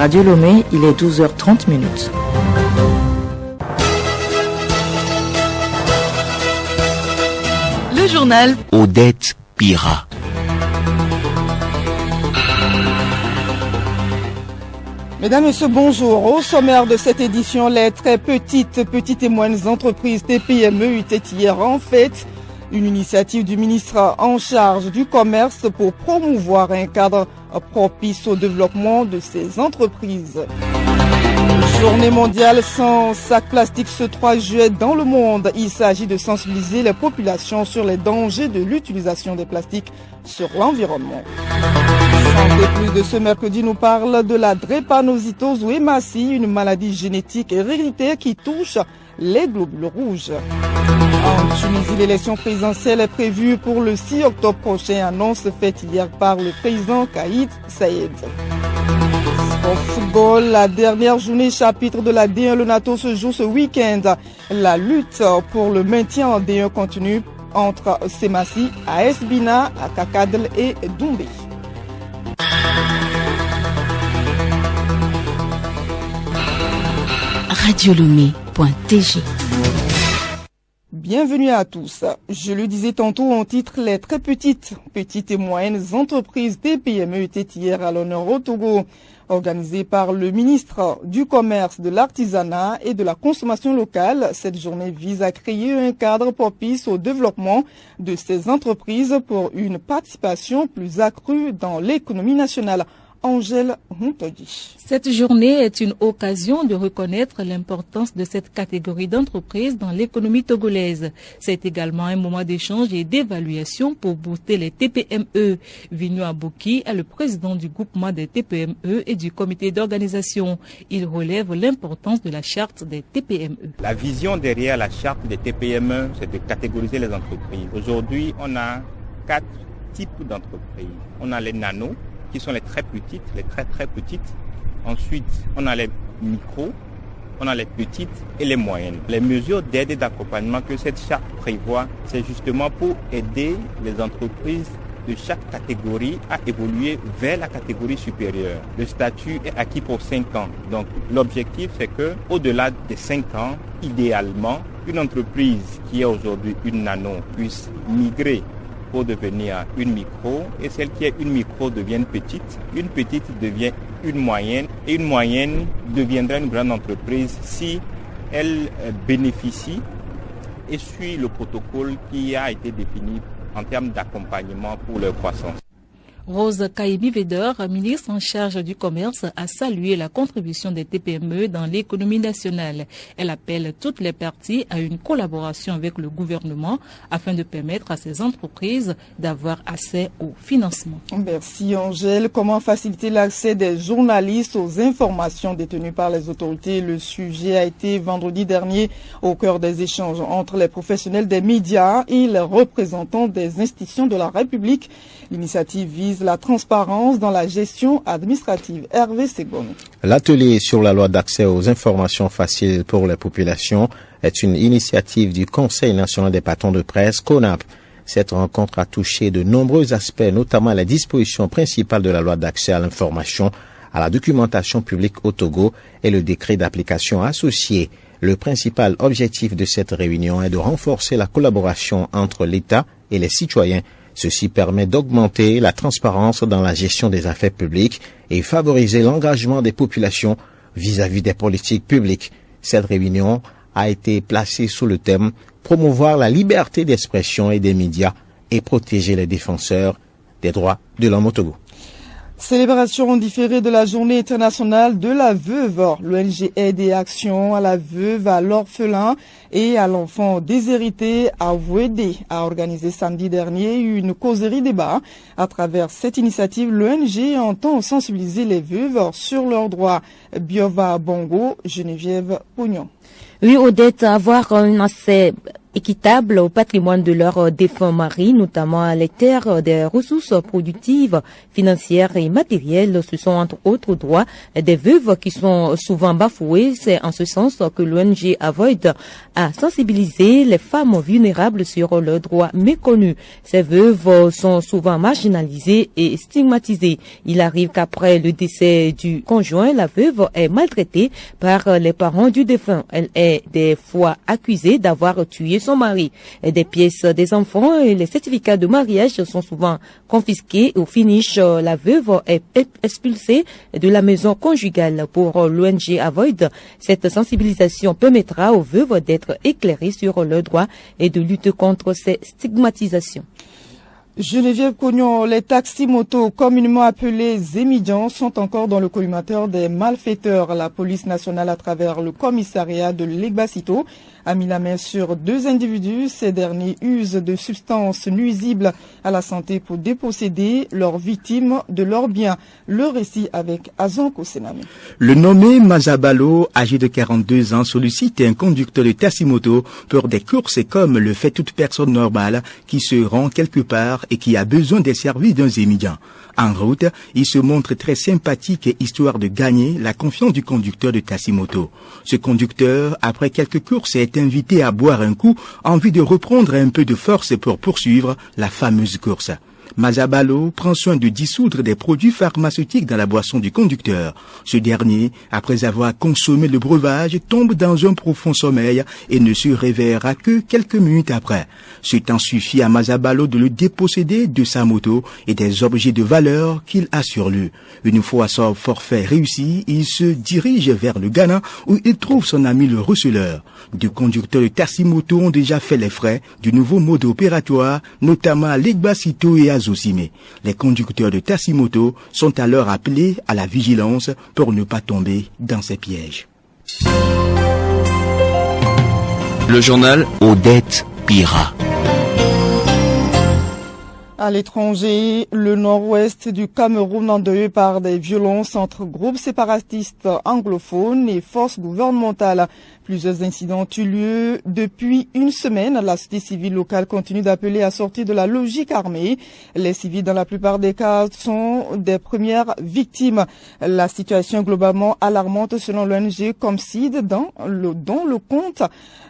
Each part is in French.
Radio Lomé, il est 12h30 minutes. Le journal Odette Pira. Mesdames et messieurs, bonjour. Au sommaire de cette édition, les très petites et moyennes entreprises TPME étaient hier en fête. Une initiative du ministre en charge du commerce pour promouvoir un cadre propice au développement de ces entreprises. Journée mondiale sans sac plastique ce 3 juillet dans le monde. Il s'agit de sensibiliser les populations sur les dangers de l'utilisation des plastiques sur l'environnement. Santé Plus de ce mercredi nous parle de la drépanocytose ou hématie, une maladie génétique héréditaire qui touche les globules rouges. En Tunisie, l'élection présidentielle est prévue pour le 6 octobre prochain, annonce faite hier par le président Kais Saied. Au football, la dernière journée chapitre de la D1 Le NATO se joue ce week-end. La lutte pour le maintien en D1 continue entre Semassi, AS Bina, Kakadel et Doumbé. radiolomé.tg. Bienvenue à tous. Je le disais tantôt en titre, les très petites et moyennes entreprises TPME étaient hier à l'honneur au Togo. Organisée par le ministre du Commerce, de l'Artisanat et de la Consommation locale, cette journée vise à créer un cadre propice au développement de ces entreprises pour une participation plus accrue dans l'économie nationale. Angèle Huntodi. Cette journée est une occasion de reconnaître l'importance de cette catégorie d'entreprises dans l'économie togolaise. C'est également un moment d'échange et d'évaluation pour booster les TPME. Vigno Abouki est le président du groupement des TPME et du comité d'organisation. Il relève l'importance de la charte des TPME. La vision derrière la charte des TPME, c'est de catégoriser les entreprises. Aujourd'hui, on a 4 types d'entreprises. On a les nanos, qui sont les très petites, les très petites. Ensuite, on a les micros, on a les petites et les moyennes. Les mesures d'aide et d'accompagnement que cette charte prévoit, c'est justement pour aider les entreprises de chaque catégorie à évoluer vers la catégorie supérieure. Le statut est acquis pour 5 ans. Donc, l'objectif, c'est que, au-delà des 5 ans, idéalement, une entreprise qui est aujourd'hui une nano puisse migrer pour devenir une micro, et celle qui est une micro devient une petite devient une moyenne, et une moyenne deviendra une grande entreprise si elle bénéficie et suit le protocole qui a été défini en termes d'accompagnement pour leur croissance. Rose Kaïbi-Veder, ministre en charge du commerce, a salué la contribution des TPME dans l'économie nationale. Elle appelle toutes les parties à une collaboration avec le gouvernement afin de permettre à ces entreprises d'avoir accès au financement. Merci Angèle. Comment faciliter l'accès des journalistes aux informations détenues par les autorités? Le sujet a été vendredi dernier au cœur des échanges entre les professionnels des médias et les représentants des institutions de la République. L'initiative vise la transparence dans la gestion administrative. Hervé Segon. L'atelier sur la loi d'accès aux informations faciles pour les populations est une initiative du Conseil national des patrons de presse, CONAP. Cette rencontre a touché de nombreux aspects, notamment les dispositions principales de la loi d'accès à l'information, à la documentation publique au Togo et le décret d'application associé. Le principal objectif de cette réunion est de renforcer la collaboration entre l'État et les citoyens. Ceci permet d'augmenter la transparence dans la gestion des affaires publiques et favoriser l'engagement des populations vis-à-vis des politiques publiques. Cette réunion a été placée sous le thème « Promouvoir la liberté d'expression et des médias et protéger les défenseurs des droits de l'homme au Togo ». Célébration différée de la journée internationale de la veuve. L'ONG Aide et Action à la veuve, à l'orphelin et à l'enfant déshérité à Wédé a organisé samedi dernier une causerie débat. À travers cette initiative, l'ONG entend sensibiliser les veuves sur leurs droits. Biova Bongo, Geneviève Pognon. Oui, Odette, avoir un accès équitable au patrimoine de leurs défunts maris, notamment à les terres, des ressources productives, financières et matérielles. Ce sont entre autres droits des veuves qui sont souvent bafoués. C'est en ce sens que l'ONG Avoid a à sensibiliser les femmes vulnérables sur leurs droits méconnus. Ces veuves sont souvent marginalisées et stigmatisées. Il arrive qu'après le décès du conjoint, la veuve est maltraitée par les parents du défunt. Elle est des fois accusée d'avoir tué son mari. Des pièces des enfants et les certificats de mariage sont souvent confisqués. Au finish, la veuve est expulsée de la maison conjugale. Pour l'ONG Avoid, cette sensibilisation permettra aux veuves d'être éclairées sur leurs droits et de lutter contre ces stigmatisations. Geneviève Cognon, les taxis-motos, communément appelés émigrants, sont encore dans le collimateur des malfaiteurs. La police nationale, à travers le commissariat de Legbasito, a mis la main sur 2 individus. Ces derniers usent de substances nuisibles à la santé pour déposséder leurs victimes de leurs biens. Le récit avec Azon Kosename. Le nommé Mazabalo, âgé de 42 ans, sollicite un conducteur de taxi-moto pour des courses comme le fait toute personne normale qui se rend quelque part et qui a besoin des services d'un émigrant. En route, il se montre très sympathique histoire de gagner la confiance du conducteur de taxi-moto. Ce conducteur, après quelques courses, est invité à boire un coup en vue de reprendre un peu de force pour poursuivre la fameuse course. Mazabalo prend soin de dissoudre des produits pharmaceutiques dans la boisson du conducteur. Ce dernier, après avoir consommé le breuvage, tombe dans un profond sommeil et ne se réveillera que quelques minutes après. Ce temps suffit à Mazabalo de le déposséder de sa moto et des objets de valeur qu'il a sur lui. Une fois son forfait réussi, il se dirige vers le Ghana où il trouve son ami le receleur. 2 conducteurs de taxi-moto ont déjà fait les frais du nouveau mode opératoire, notamment à Legbasito et à Zosime. Les conducteurs de taxi-moto sont alors appelés à la vigilance pour ne pas tomber dans ces pièges. Le journal Odette Pira. À l'étranger, le nord-ouest du Cameroun endeuillé par des violences entre groupes séparatistes anglophones et forces gouvernementales. Plusieurs incidents ont eu lieu depuis une semaine. La société civile locale continue d'appeler à sortir de la logique armée. Les civils, dans la plupart des cas, sont des premières victimes. La situation est globalement alarmante selon l'ONG Comcid, dont le compte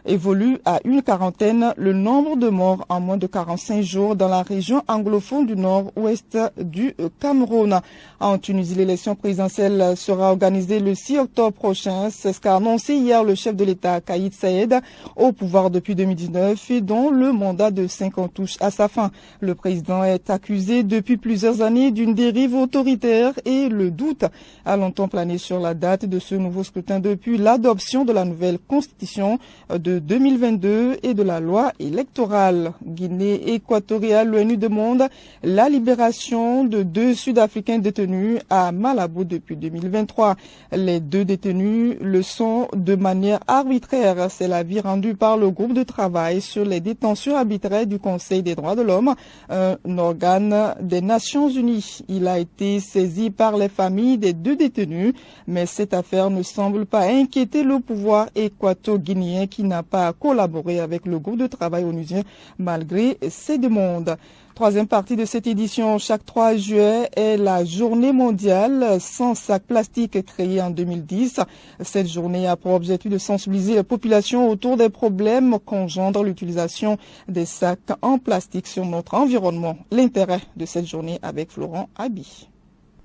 évolue à une quarantaine le nombre de morts en moins de 45 jours dans la région anglophone du nord-ouest du Cameroun. En Tunisie, l'élection présidentielle sera organisée le 6 octobre prochain. C'est ce qu'a annoncé hier le chef de l'État, Kayid Saïed, au pouvoir depuis 2019 et dont le mandat de 5 ans touche à sa fin. Le président est accusé depuis plusieurs années d'une dérive autoritaire et le doute a longtemps plané sur la date de ce nouveau scrutin depuis l'adoption de la nouvelle constitution de 2022 et de la loi électorale. Guinée équatoriale, l'ONU demande la libération de 2 Sud-Africains détenus à Malabo depuis 2023. Les 2 détenus le sont de manière arbitraire. C'est l'avis rendu par le groupe de travail sur les détentions arbitraires du Conseil des droits de l'homme, un organe des Nations Unies. Il a été saisi par les familles des 2 détenus, mais cette affaire ne semble pas inquiéter le pouvoir équato-guinéen qui n'a pas collaboré avec le groupe de travail onusien malgré ses demandes. Troisième partie de cette édition, chaque 3 juillet est la journée mondiale sans sacs plastiques créée en 2010. Cette journée a pour objectif de sensibiliser la population autour des problèmes qu'engendre l'utilisation des sacs en plastique sur notre environnement. L'intérêt de cette journée avec Florent Abi.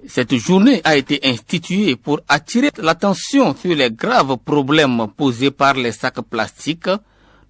Cette journée a été instituée pour attirer l'attention sur les graves problèmes posés par les sacs plastiques,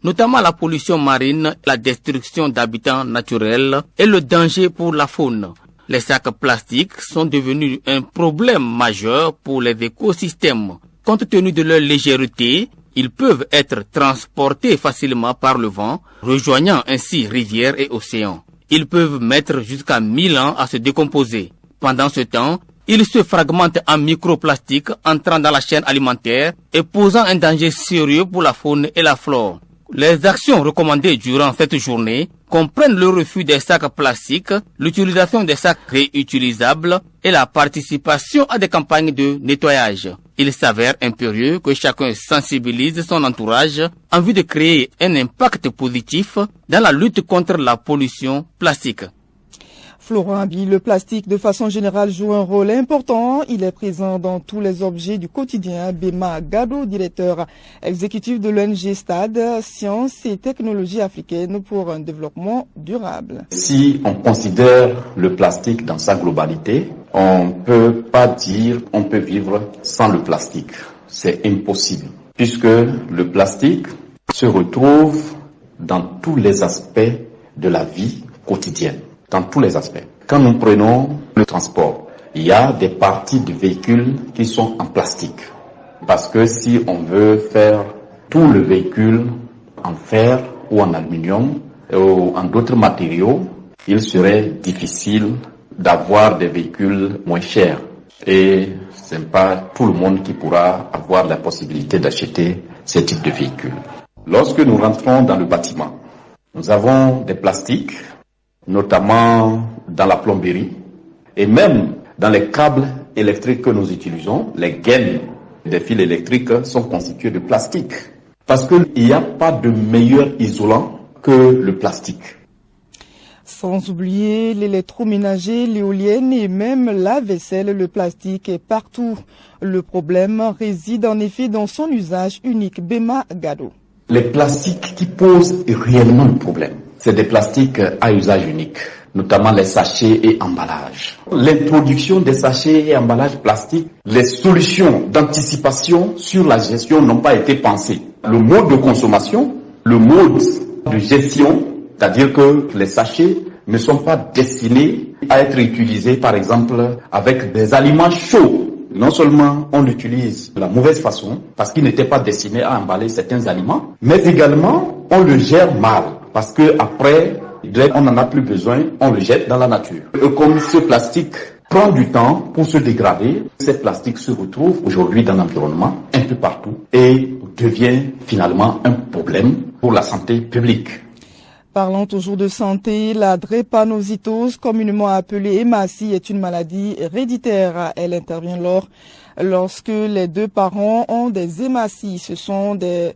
notamment la pollution marine, la destruction d'habitats naturels et le danger pour la faune. Les sacs plastiques sont devenus un problème majeur pour les écosystèmes. Compte tenu de leur légèreté, ils peuvent être transportés facilement par le vent, rejoignant ainsi rivières et océans. Ils peuvent mettre jusqu'à 1000 ans à se décomposer. Pendant ce temps, ils se fragmentent en microplastiques entrant dans la chaîne alimentaire et posant un danger sérieux pour la faune et la flore. Les actions recommandées durant cette journée comprennent le refus des sacs plastiques, l'utilisation des sacs réutilisables et la participation à des campagnes de nettoyage. Il s'avère impérieux que chacun sensibilise son entourage en vue de créer un impact positif dans la lutte contre la pollution plastique. Florent Abi, le plastique de façon générale joue un rôle important. Il est présent dans tous les objets du quotidien. Bema Gado, directeur exécutif de l'ONG STAD, Sciences et Technologies africaines pour un développement durable. Si on considère le plastique dans sa globalité, on peut pas dire on peut vivre sans le plastique. C'est impossible, puisque le plastique se retrouve dans tous les aspects de la vie quotidienne. Dans tous les aspects. Quand nous prenons le transport, il y a des parties du véhicule qui sont en plastique. Parce que si on veut faire tout le véhicule en fer ou en aluminium ou en d'autres matériaux, il serait difficile d'avoir des véhicules moins chers. Et ce n'est pas tout le monde qui pourra avoir la possibilité d'acheter ce type de véhicule. Lorsque nous rentrons dans le bâtiment, nous avons des plastiques, notamment dans la plomberie, et même dans les câbles électriques que nous utilisons, les gaines des fils électriques sont constitués de plastique. Parce qu'il n'y a pas de meilleur isolant que le plastique. Sans oublier l'électroménager, l'éolienne et même la vaisselle, le plastique est partout. Le problème réside en effet dans son usage unique. Bema Gado. Les plastiques qui posent réellement le problème, c'est des plastiques à usage unique, notamment les sachets et emballages. L'introduction des sachets et emballages plastiques, les solutions d'anticipation sur la gestion n'ont pas été pensées. Le mode de consommation, le mode de gestion, c'est-à-dire que les sachets ne sont pas destinés à être utilisés, par exemple, avec des aliments chauds. Non seulement on l'utilise de la mauvaise façon, parce qu'il n'était pas destiné à emballer certains aliments, mais également on le gère mal, parce que après, on n'en a plus besoin, on le jette dans la nature. Et comme ce plastique prend du temps pour se dégrader, ce plastique se retrouve aujourd'hui dans l'environnement, un peu partout, et devient finalement un problème pour la santé publique. Parlons toujours de santé, la drépanocytose, communément appelée hématie, est une maladie héréditaire. Elle intervient lorsque les deux parents ont des hématies. Ce sont des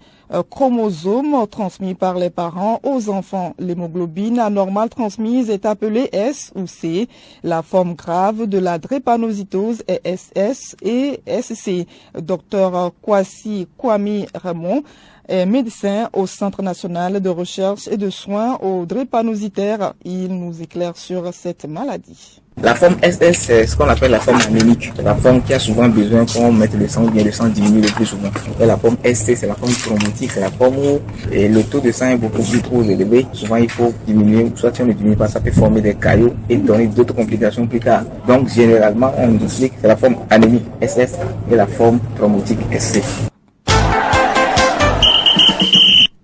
chromosomes transmis par les parents aux enfants. L'hémoglobine anormale transmise est appelée S ou C. La forme grave de la drépanocytose est SS et SC. Dr Kwame Raymond est médecin au Centre national de recherche et de soins aux drépanocytaires. Il nous éclaire sur cette maladie. La forme SS, c'est ce qu'on appelle la forme anémique. C'est la forme qui a souvent besoin qu'on mette le sang, ou bien le sang diminue le plus souvent. Et la forme SC, c'est la forme thrombotique. C'est la forme où le taux de sang est beaucoup plus trop élevé. Souvent, il faut diminuer. Soit si on ne diminue pas, ça peut former des caillots et donner d'autres complications plus tard. Donc, généralement, on nous explique que c'est la forme anémique SS et la forme thrombotique SC.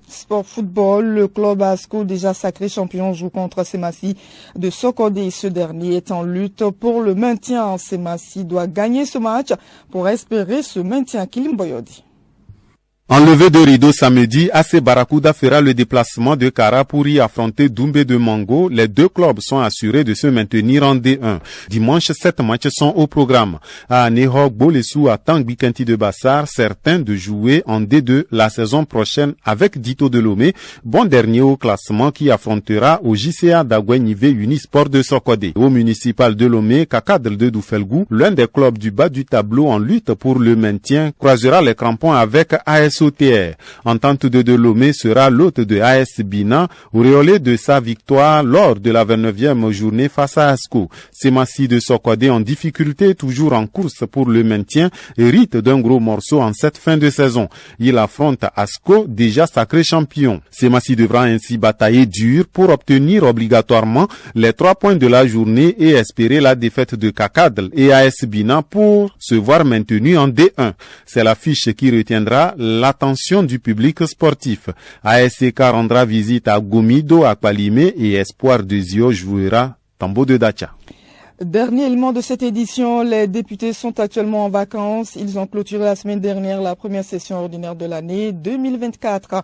Sport football, le club ASCO, déjà sacré champion, joue contre Semassi de Sokodé. Ce dernier est en lutte pour le maintien. Semassi doit gagner ce match pour espérer ce maintien. Kilim Boyodi. En levée de rideau samedi, AC Barracuda fera le déplacement de Kara pour y affronter Doumbé de Mango. Les deux clubs sont assurés de se maintenir en D1. Dimanche, 7 matchs sont au programme. À Nehok, Bolesou attend Bikanti de Bassar, certains de jouer en D2 la saison prochaine avec Dito Delomé, bon dernier au classement qui affrontera au JCA d'Agouenivé Unisport de Sokodé. Au municipal de Lomé, Kakadl de Doufelgou, l'un des clubs du bas du tableau en lutte pour le maintien, croisera les crampons avec AS OTR. Entente de Delomé sera l'hôte de AS Bina, auréolé de sa victoire lors de la 29e journée face à ASCO. Semassi de Sokodé en difficulté, toujours en course pour le maintien, hérite d'un gros morceau en cette fin de saison. Il affronte ASCO, déjà sacré champion. Semassi devra ainsi batailler dur pour obtenir obligatoirement les 3 points de la journée et espérer la défaite de Kakadl et AS Bina pour se voir maintenu en D1. C'est l'affiche qui retiendra l'attention du public sportif. ASC rendra visite à Gomido, à Palimé et Espoir de Zio jouera Tambo de Dacha. Dernier élément de cette édition, les députés sont actuellement en vacances. Ils ont clôturé la semaine dernière la première session ordinaire de l'année 2024.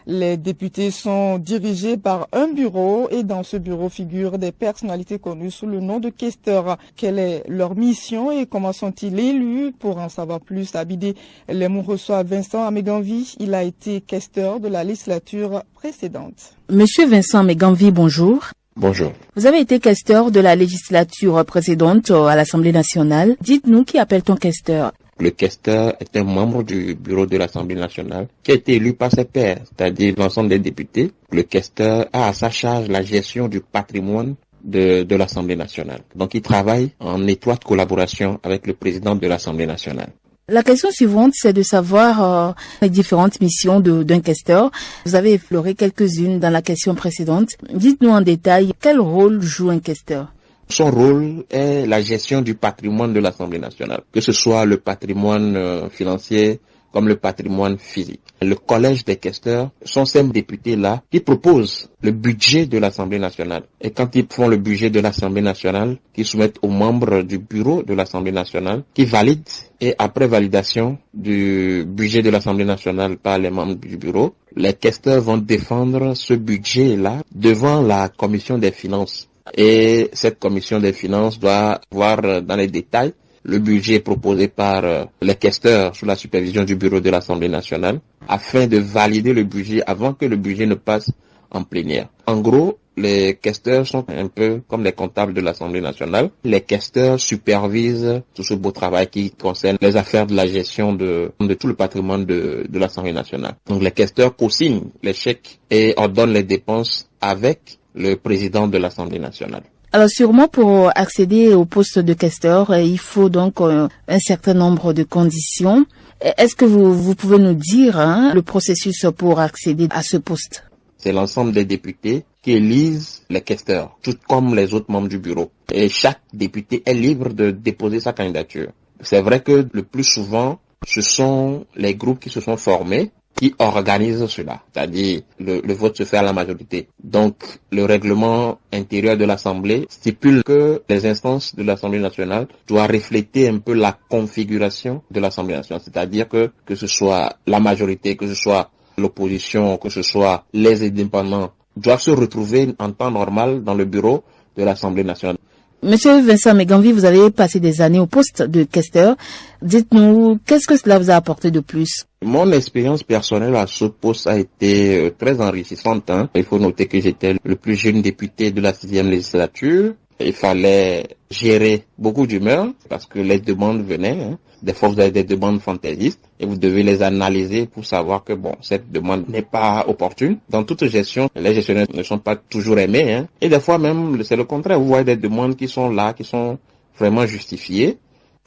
Les députés sont dirigés par un bureau et dans ce bureau figurent des personnalités connues sous le nom de questeurs. Quelle est leur mission et comment sont-ils élus? Pour en savoir plus, Abidé Lemou reçoit Vincent Ameganvi. Il a été questeur de la législature précédente. Monsieur Vincent Ameganvi, bonjour. Bonjour. Vous avez été questeur de la législature précédente à l'Assemblée nationale. Dites-nous, qui appelle-t-on questeur? Le questeur est un membre du bureau de l'Assemblée nationale qui a été élu par ses pairs, c'est-à-dire l'ensemble des députés. Le questeur a à sa charge la gestion du patrimoine de l'Assemblée nationale. Donc il travaille en étroite collaboration avec le président de l'Assemblée nationale. La question suivante, c'est de savoir les différentes missions d'un questeur. Vous avez effleuré quelques-unes dans la question précédente. Dites-nous en détail quel rôle joue un questeur. Son rôle est la gestion du patrimoine de l'Assemblée nationale, que ce soit le patrimoine financier comme le patrimoine physique. Le collège des questeurs sont ces députés-là qui proposent le budget de l'Assemblée nationale. Et quand ils font le budget de l'Assemblée nationale, qu'ils soumettent aux membres du bureau de l'Assemblée nationale, qui valident, et après validation du budget de l'Assemblée nationale par les membres du bureau, les questeurs vont défendre ce budget-là devant la commission des finances. Et cette commission des finances doit voir dans les détails le budget proposé par les questeurs sous la supervision du bureau de l'Assemblée nationale afin de valider le budget avant que le budget ne passe en plénière. En gros, les questeurs sont un peu comme les comptables de l'Assemblée nationale. Les questeurs supervisent tout ce beau travail qui concerne les affaires de la gestion de tout le patrimoine de l'Assemblée nationale. Donc les questeurs co-signent les chèques et ordonnent les dépenses avec le président de l'Assemblée nationale. Alors sûrement pour accéder au poste de questeur, il faut donc un certain nombre de conditions. Est-ce que vous pouvez nous dire le processus pour accéder à ce poste? C'est l'ensemble des députés qui élisent les questeurs, tout comme les autres membres du bureau. Et chaque député est libre de déposer sa candidature. C'est vrai que le plus souvent, ce sont les groupes qui se sont formés qui organisent cela, c'est-à-dire le vote se fait à la majorité. Donc, le règlement intérieur de l'Assemblée stipule que les instances de l'Assemblée nationale doivent refléter un peu la configuration de l'Assemblée nationale, c'est-à-dire que ce soit la majorité, que ce soit l'opposition, que ce soit les indépendants, doivent se retrouver en temps normal dans le bureau de l'Assemblée nationale. Monsieur Vincent Meganvi, vous avez passé des années au poste de questeur. Dites-nous, qu'est-ce que cela vous a apporté de plus? Mon expérience personnelle à ce poste a été très enrichissante. Il faut noter que j'étais le plus jeune député de la 6e législature. Il fallait gérer beaucoup d'humeur parce que les demandes venaient. Des fois, vous avez des demandes fantaisistes et vous devez les analyser pour savoir que cette demande n'est pas opportune. Dans toute gestion, les gestionnaires ne sont pas toujours aimés. Et des fois même, c'est le contraire. Vous voyez des demandes qui sont là, qui sont vraiment justifiées.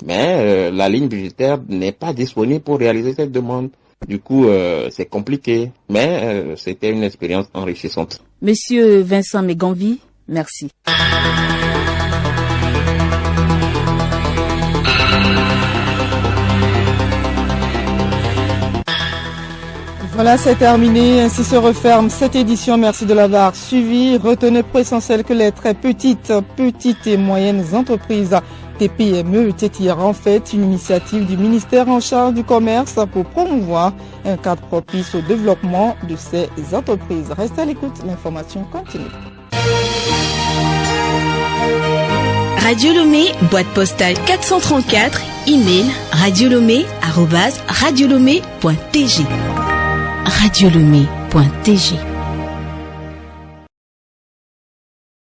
Mais la ligne budgétaire n'est pas disponible pour réaliser cette demande. Du coup, c'est compliqué. Mais c'était une expérience enrichissante. Monsieur Vincent Meganvi, merci. Voilà, c'est terminé. Ainsi se referme cette édition. Merci de l'avoir suivi. Retenez pour essentiel que les très petites et moyennes entreprises TPME était hier en fait une initiative du ministère en charge du commerce pour promouvoir un cadre propice au développement de ces entreprises. Restez à l'écoute, l'information continue. Radio Lomé, boîte postale 434, email radiolomé@radiolomé.tg. radiolomé.tg